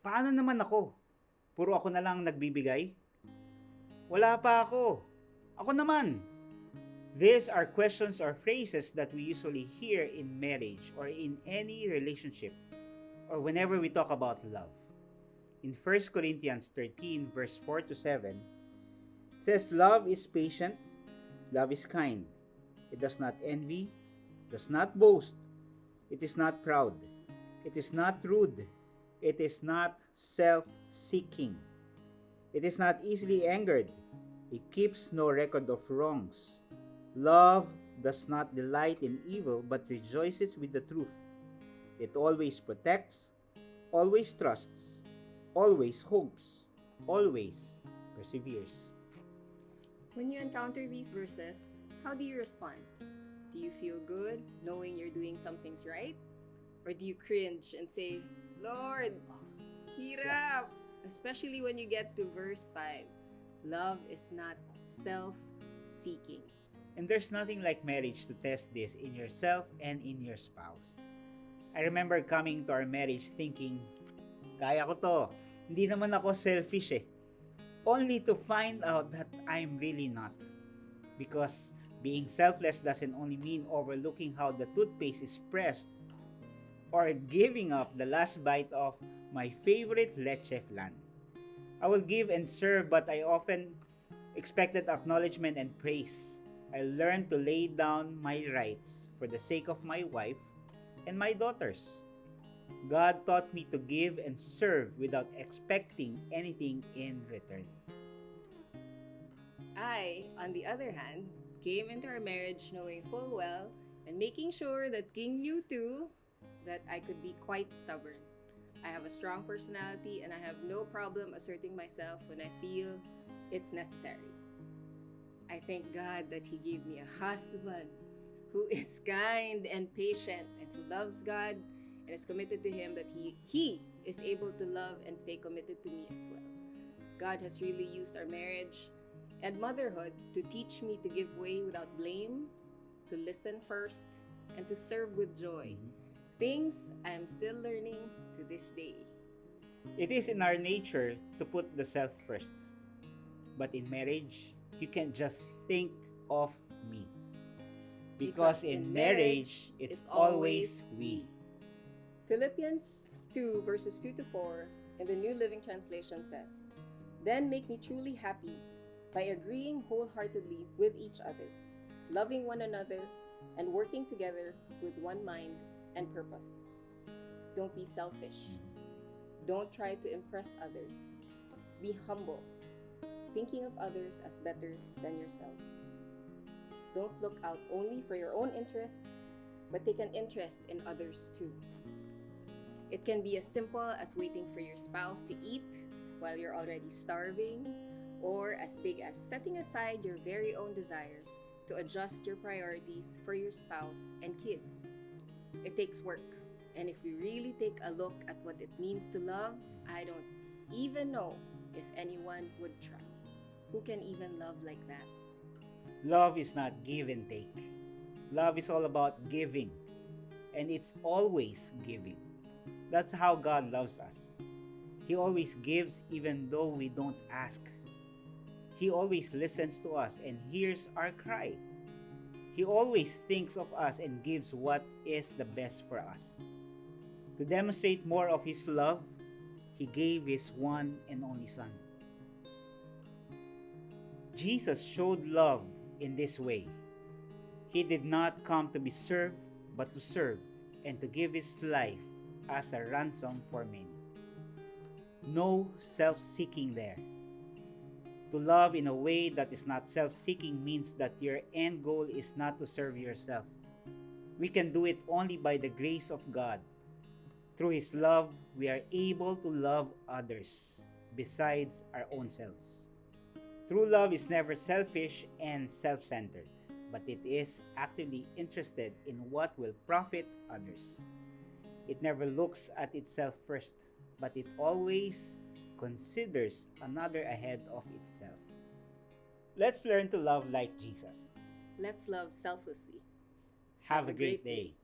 paano naman ako? Puro ako na lang nagbibigay? Wala pa ako. Ako naman. These are questions or phrases that we usually hear in marriage or in any relationship or whenever we talk about love. In 1 Corinthians 13 verse 4 to 7, it says, "Love is patient, love is kind. It does not envy, does not boast. It is not proud. It is not rude. It is not self-seeking. It is not easily angered. It keeps no record of wrongs. Love does not delight in evil, but rejoices with the truth. It always protects, always trusts, always hopes, always perseveres." When you encounter these verses, how do you respond? Do you feel good knowing you're doing some things right? Or do you cringe and say, "Lord, hirap"? Especially when you get to verse 5. Love is not self-seeking. And there's nothing like marriage to test this in yourself and in your spouse. I remember coming to our marriage thinking, kaya ko to. Hindi naman ako selfish eh. Only to find out that I'm really not. Because being selfless doesn't only mean overlooking how the toothpaste is pressed or giving up the last bite of my favorite leche flan. I will give and serve, but I often expected acknowledgement and praise. I learned to lay down my rights for the sake of my wife and my daughters. God taught me to give and serve without expecting anything in return. I, on the other hand, came into our marriage knowing full well and making sure that King knew too that I could be quite stubborn. I have a strong personality and I have no problem asserting myself when I feel it's necessary. I thank God that He gave me a husband who is kind and patient and who loves God and is committed to Him, that he is able to love and stay committed to me as well. God has really used our marriage and motherhood to teach me to give way without blame, to listen first, and to serve with joy. Things I am still learning to this day. It is in our nature to put the self first. But in marriage, you can't just think of me. Because in marriage, it's always we. Philippians 2 verses 2 to 4 in the New Living Translation says, "Then make me truly happy by agreeing wholeheartedly with each other, loving one another, and working together with one mind and purpose. Don't be selfish. Don't try to impress others. Be humble, thinking of others as better than yourselves. Don't look out only for your own interests, but take an interest in others too." It can be as simple as waiting for your spouse to eat while you're already starving, or as big as setting aside your very own desires to adjust your priorities for your spouse and kids. It takes work, and if we really take a look at what it means to love, I don't even know if anyone would try. Who can even love like that? Love is not give and take. Love is all about giving. And it's always giving. That's how God loves us. He always gives even though we don't ask. He always listens to us and hears our cry. He always thinks of us and gives what is the best for us. To demonstrate more of His love, He gave His one and only Son. Jesus showed love in this way. He did not come to be served, but to serve and to give His life as a ransom for many. No self-seeking there. To love in a way that is not self-seeking means that your end goal is not to serve yourself. We can do it only by the grace of God. Through His love, we are able to love others besides our own selves. True love is never selfish and self-centered, but it is actively interested in what will profit others. It never looks at itself first, but it always considers another ahead of itself. Let's learn to love like Jesus. Let's love selflessly. Have a great day.